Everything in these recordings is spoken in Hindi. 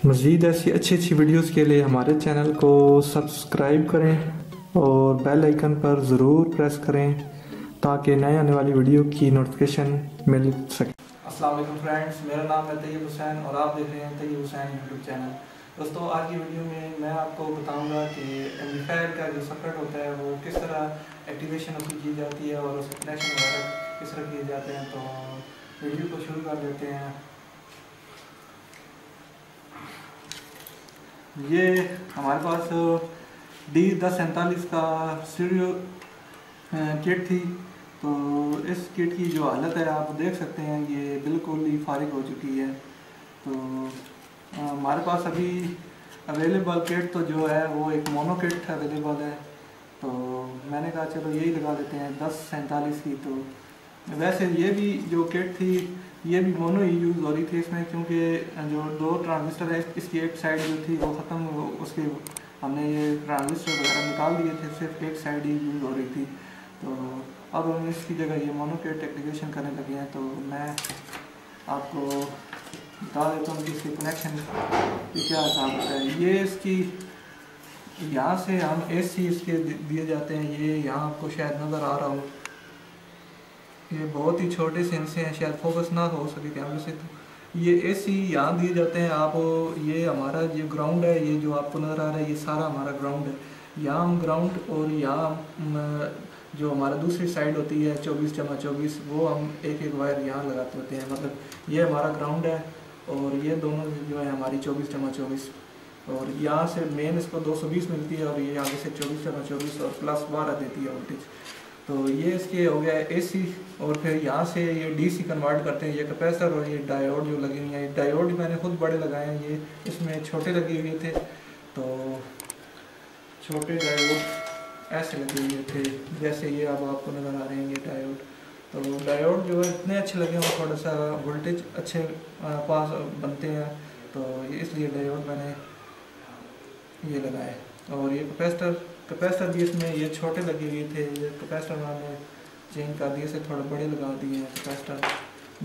मज़ीद ऐसी अच्छी अच्छी वीडियोस के लिए हमारे चैनल को सब्सक्राइब करें और बेल आइकन पर ज़रूर प्रेस करें ताकि नए आने वाली वीडियो की नोटिफिकेशन मिल सके। अस्सलाम वालेकुम फ्रेंड्स, मेरा नाम है तैयब हुसैन और आप देख रहे हैं तैयब हुसैन यूट्यूब चैनल। दोस्तों, आज की वीडियो में मैं आपको बताऊंगा कि एम्पलीफायर का जो सर्किट होता है वो किस तरह एक्टिवेशन उसकी की जाती है और उसके कनेक्शन वगैरह किस तरह किए जाते हैं। तो वीडियो को शुरू कर लेते हैं। ये हमारे पास D1047 का स्टीरियो किट थी। तो इस किट की जो हालत है आप देख सकते हैं, ये बिल्कुल ही फारिग हो चुकी है। तो हमारे पास अभी अवेलेबल किट तो जो है वो एक मोनो किट अवेलेबल है। तो मैंने कहा चलो यही लगा देते हैं 1047 की। तो वैसे ये भी जो किट थी ये भी मोनो ही यूज़ हो रही थी इसमें, क्योंकि जो दो ट्रांजिस्टर है इसकी एक साइड जो थी वो ख़त्म, उसके हमने ये ट्रांजिस्टर वगैरह निकाल दिए थे, सिर्फ एक साइड ही यूज़ हो रही थी। तो अब हम इसकी जगह ये मोनो किट एप्लीकेशन करने लगे हैं। तो मैं आपको बता देता हूँ कि इसके कनेक्शन की क्या हिसाब होता है। ये इसकी यहाँ से हम AC इसके दिए जाते हैं। ये यहाँ आपको शायद नज़र आ रहा हो, ये बहुत ही छोटे से इनसे हैं, शायद फोकस ना हो सके कैमरे से। तो ये AC यहाँ दिए जाते हैं। आप ये हमारा जो ग्राउंड है, ये जो आपको नज़र आ रहा है, ये सारा हमारा ग्राउंड है। यहाँ हम ग्राउंड और यहाँ जो हमारा दूसरी साइड होती है 24/24 वो हम एक एक वायर यहाँ लगाते होते हैं। मतलब ये हमारा ग्राउंड है और ये दोनों जो है हमारी 24/24, और यहाँ से मेन इसको 220 मिलती है और ये आगे से 24/24 और +12 देती है वोल्टेज। तो ये इसके हो गया AC। और फिर यहाँ से ये DC कन्वर्ट करते हैं। ये कैपेसिटर और ये डायोड जो लगे हुए हैं, डायोड मैंने खुद बड़े लगाए हैं, ये इसमें छोटे लगे हुए थे। तो छोटे डायोड ऐसे लगे हुए थे, जैसे ये अब आपको नज़र आ रहे हैं ये डायोड। तो डायोड जो है इतने अच्छे लगे हैं, थोड़ा सा वोल्टेज अच्छे पास बनते हैं, तो इसलिए डायोड मैंने ये लगाए। और ये कैपेसिटर भी इसमें ये छोटे लगे हुए थे, ये कैपेसिटर मैंने चेंज कर दिए से थोड़े बड़े लगा दिए हैं कैपेसिटर।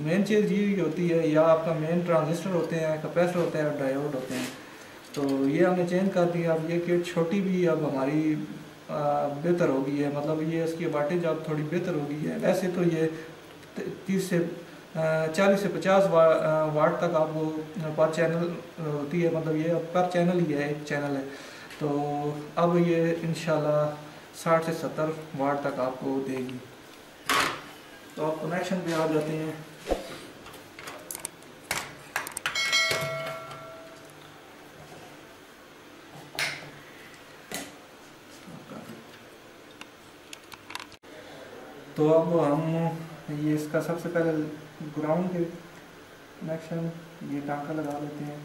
मेन चीज़ ये होती है, या आपका मेन ट्रांजिस्टर होते हैं, कैपेसिटर होते हैं और डायोड होते हैं। तो ये हमने चेंज कर दिया। अब ये किट छोटी भी अब हमारी बेहतर हो गई है, मतलब ये इसकी वाटेज अब थोड़ी बेहतर हो गई है। वैसे तो ये 30 से 40 से 50 वाट तक आपको पर चैनल होती है, मतलब ये पर चैनल ही है, एक चैनल है। तो अब ये इंशाल्लाह 60 से 70 वाट तक आपको देगी। तो आप कनेक्शन पे आ जाते हैं। तो अब हम ये इसका सबसे पहले ग्राउंड के कनेक्शन ये टांका लगा लेते हैं।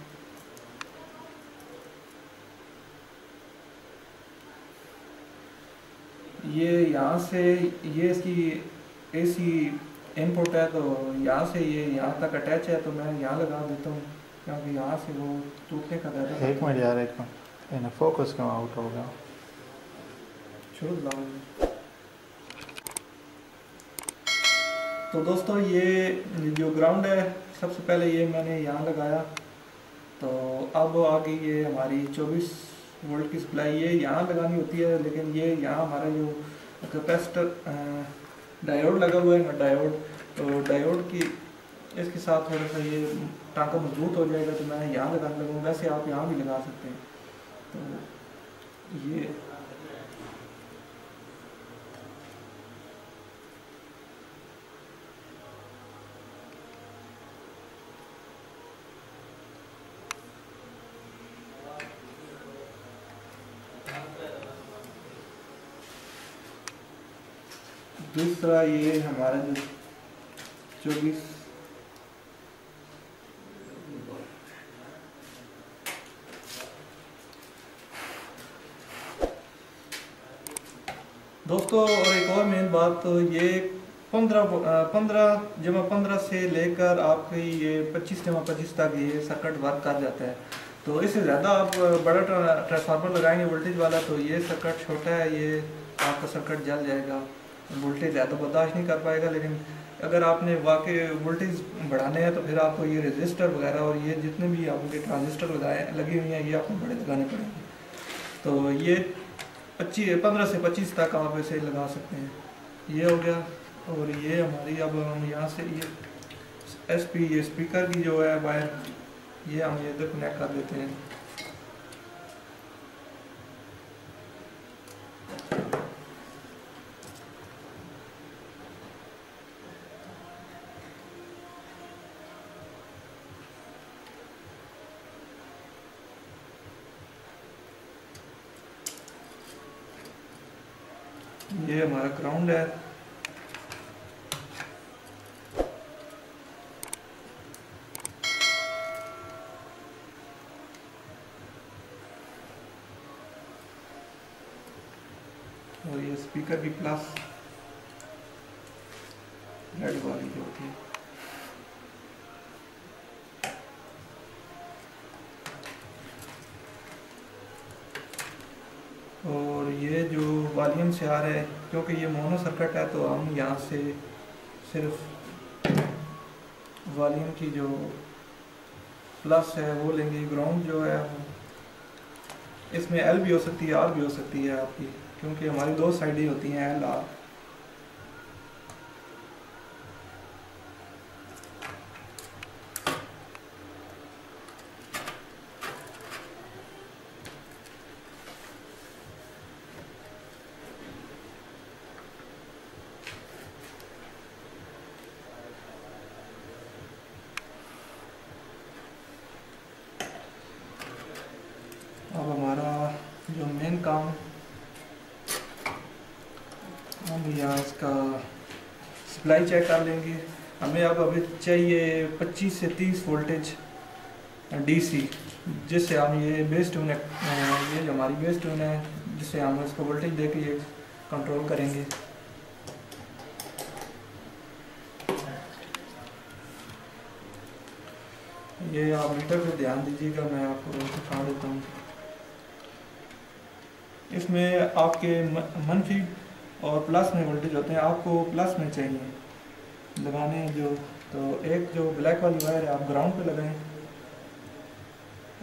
ये यहाँ से ये इसकी AC इनपुट है, तो यहाँ से ये यहाँ तक अटैच है। तो मैं यहाँ लगा देता हूँ क्योंकि यहाँ से वो टूटने का डर है। एक मिनट यार, एक मिनट, फोकस क्यों आउट हो गया? शुरू लगाऊंगा। तो दोस्तों, ये जो ग्राउंड है सबसे पहले ये मैंने यहाँ लगाया। तो अब आगे ये हमारी 24 वोल्ट की सप्लाई ये यहाँ लगानी होती है, लेकिन ये यहाँ हमारा जो कैपेसिटर डायोड लगा हुआ है ना, डायोड, तो डायोड की इसके साथ थोड़ा सा ये टांका मजबूत हो जाएगा। तो मैं यहाँ लगाने लगूँ, वैसे आप यहाँ भी लगा सकते हैं। तो ये दूसरा ये हमारा जो 24 दोस्तों, और एक और मेन बात, तो ये 15 से लेकर आपकी ये 25 तक ये सर्किट वर्क कर जाता है। तो इससे ज़्यादा आप बड़ा ट्रांसफार्मर लगाएंगे वोल्टेज वाला, तो ये सर्किट छोटा है, ये आपका सर्किट जल जाएगा, वोल्टेज ज़्यादा बर्दाश्त नहीं कर पाएगा। लेकिन अगर आपने वाकई वोल्टेज बढ़ाने हैं तो फिर आपको ये रजिस्टर वगैरह और ये जितने भी आपके ट्रांजिस्टर लगे हुए हैं ये आपको बड़े लगाने पड़ेंगे। तो ये 15 से 25 तक आप इसे लगा सकते हैं। ये हो गया। और ये हमारी अब हम यहाँ से ये ये स्पीकर की जो है वायर ये हम इधर कनेक्ट कर देते हैं। ये हमारा ग्राउंड है। और ये स्पीकर की प्लस रेड वाली जो होती है। और ये जो वॉल्यूम से आ रहा है क्योंकि ये मोनो सर्किट है तो हम यहाँ से सिर्फ वॉल्यूम की जो प्लस है वो लेंगे। ग्राउंड जो है इसमें एल भी हो सकती है आर भी हो सकती है आपकी, क्योंकि हमारी दो साइडें होती हैं एल आर। अब हमारा जो मेन काम हम यहाँ इसका सप्लाई चेक कर लेंगे। हमें अब अभी चाहिए 25 से 30 वोल्टेज डीसी, जिससे हम ये बेस ट्यून ये जो हमारी बेस ट्यून है जिससे हम इसको वोल्टेज दे के ये कंट्रोल करेंगे। ये आप मीटर पे ध्यान दीजिएगा, मैं आपको दिखा देता हूँ। इसमें आपके मनफी और प्लस में वोल्टेज होते हैं। आपको प्लस में चाहिए लगाने जो, तो एक जो ब्लैक वाली वायर है आप ग्राउंड पे लगाएं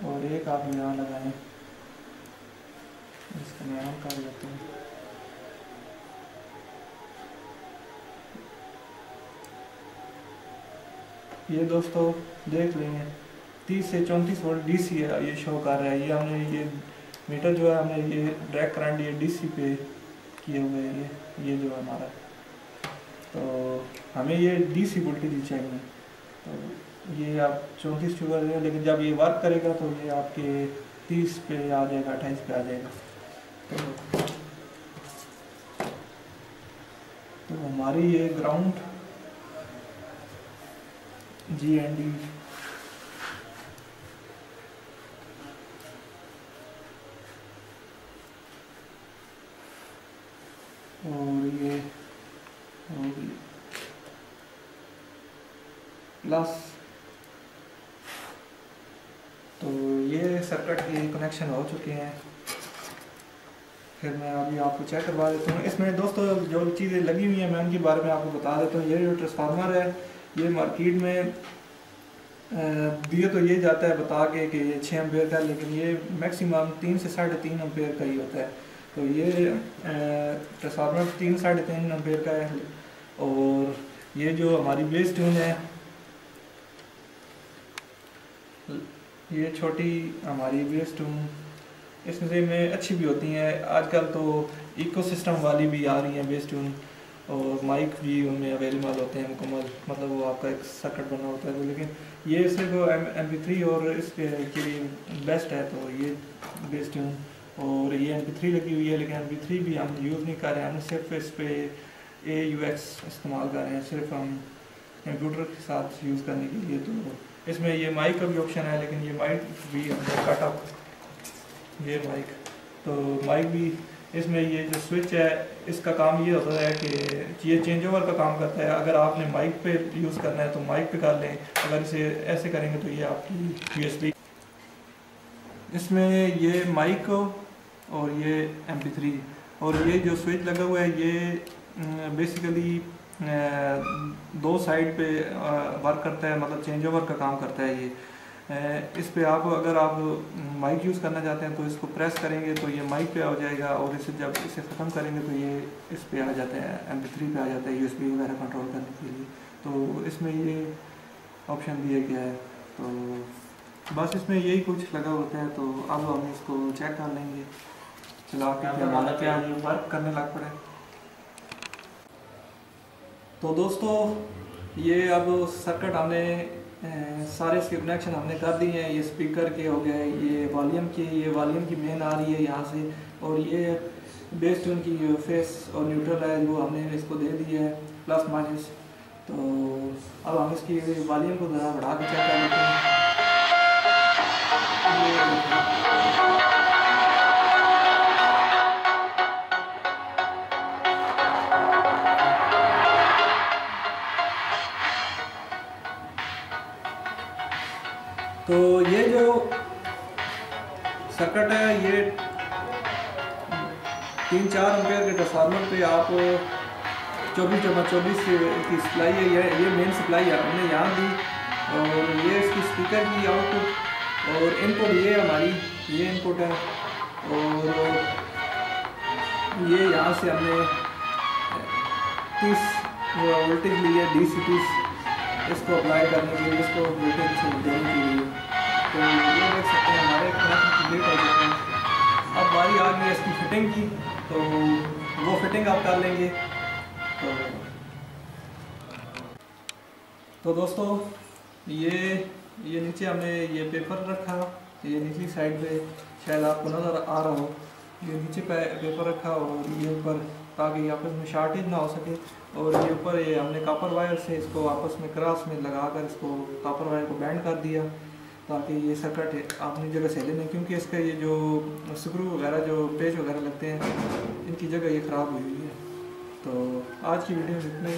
और एक आप यहाँ लगाएं। इसका मैं ऑन कर लेता हूँ। ये दोस्तों देख लेंगे 30 से 34 वोल्ट डीसी है ये शो कर रहा है। ये हमने ये मीटर जो है हमने ये डायरेक्ट करंट ये डीसी पे किए हुए हैं। ये जो है हमारा, तो हमें ये डीसी वोल्टेज ही चाहिए। तो ये आप 34 शुगर है, लेकिन जब ये वर्क करेगा तो ये आपके 30 पे आ जाएगा, 28 पे आ जाएगा। तो हमारी ये ग्राउंड GND और ये प्लस, तो ये सर्किट के कनेक्शन हो चुके हैं। फिर मैं अभी आपको चेक करवा देता हूँ। इसमें दोस्तों जो चीज़ें लगी हुई हैं मैं उनके बारे में आपको बता देता हूँ। ये जो ट्रांसफार्मर है ये मार्केट में दिए तो ये जाता है बता के कि ये 6 एम्पेयर का, लेकिन ये मैक्सिमम 3 से 3.5 एम्पेयर का ही होता है। तो ये ट्रांसफार्मर 3 से 3.5 एम्पेयर का है। और ये जो हमारी बेस ट्यून है ये छोटी हमारी बेस ट्यून इसमें में अच्छी भी होती हैं। आजकल तो इकोसिस्टम वाली भी आ रही हैं बेस ट्यून, और माइक भी उनमें अवेलेबल होते हैं मुकम्मल, मतलब वो आपका एक सर्किट बना होता है। तो लेकिन ये सिर्फ MP3 और इसके लिए बेस्ट है। तो ये बेस ट्यून और ये MP3 लगी हुई है, लेकिन MP3 भी हम यूज़ नहीं कर रहे हैं। हम सिर्फ इस पर AUX इस्तेमाल कर रहे हैं, सिर्फ हम कंप्यूटर के साथ यूज़ करने के लिए। तो इसमें ये माइक का भी ऑप्शन है, लेकिन ये माइक भी हमने कट अप, ये माइक, तो माइक भी इसमें ये जो स्विच है इसका काम ये होता है कि ये चेंज ओवर का काम करता है। अगर आपने माइक पे यूज़ करना है तो माइक पे कर लें, अगर इसे ऐसे करेंगे तो ये आपकी USB। इसमें ये माइक और ये MP3 और ये जो स्विच लगा हुआ है ये बेसिकली दो साइड पे वर्क करता है, मतलब चेंज ओवर का काम करता है ये। इस पे आप अगर आप माइक यूज़ करना चाहते हैं तो इसको प्रेस करेंगे तो ये माइक पे आ जाएगा, और इसे जब इसे ख़त्म करेंगे तो ये इस पे आ जाता है, MP3 पे आ जाता है USB वगैरह कंट्रोल करने के लिए। तो इसमें ये ऑप्शन दिया गया है। तो बस इसमें यही कुछ लगा होता है। तो अब हम इसको चेक कर लेंगे चला के हमारा क्या वर्क करने लग पड़े। तो दोस्तों ये अब सर्किट हमने सारे इसके कनेक्शन हमने कर दिए हैं। ये स्पीकर के हो गए, ये वॉल्यूम की मेन आ रही है यहाँ से, और ये बेस ट्यून की जो फेस और न्यूट्रल है वो हमने इसको दे दिया है प्लस माइनस। तो अब हम इसकी वॉल्यूम को ज़रा बढ़ा के चेक कर लेते हैं। तो ये जो सर्किट है ये 3-4 एम्पेयर के ट्रांसफार्मर पे आप 24 की सप्लाई है, ये मेन सप्लाई हमने यहाँ दी, और ये इसकी स्पीकर की आउटपुट, और इनपुट ये हमारी ये इनपुट है, और ये यहाँ से हमने 30 वोल्टेज ली है DC 30 इसको अप्लाई करने के लिए, इसको वोल्टेज देने के लिए। तो ये देख सकते हैं हमारे कनेक्शन कंप्लीट हो चुके हैं। अब बारी आ गई इसकी फिटिंग की, तो वो फिटिंग आप कर लेंगे। तो दोस्तों ये नीचे हमने ये पेपर रखा, ये निचली साइड पे शायद आपको नज़र आ रहा हो, ये नीचे पेपर रखा और ये ऊपर, ताकि आपस में शॉर्टेज ना हो सके। और ये ऊपर ये हमने कॉपर वायर से इसको आपस में क्रॉस में लगाकर इसको कॉपर वायर को बैंड कर दिया, ताकि ये सर्किट अपनी जगह से लेने, क्योंकि इसका ये जो स्क्रू वगैरह जो पेच वगैरह लगते हैं इनकी जगह ये ख़राब हुई है। तो आज की वीडियो में इतने।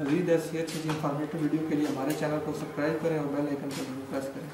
मज़ीद ऐसी अच्छी इंफॉर्मेटिव वीडियो के लिए हमारे चैनल को सब्सक्राइब करें और बेल आइकन पर प्रेस करें।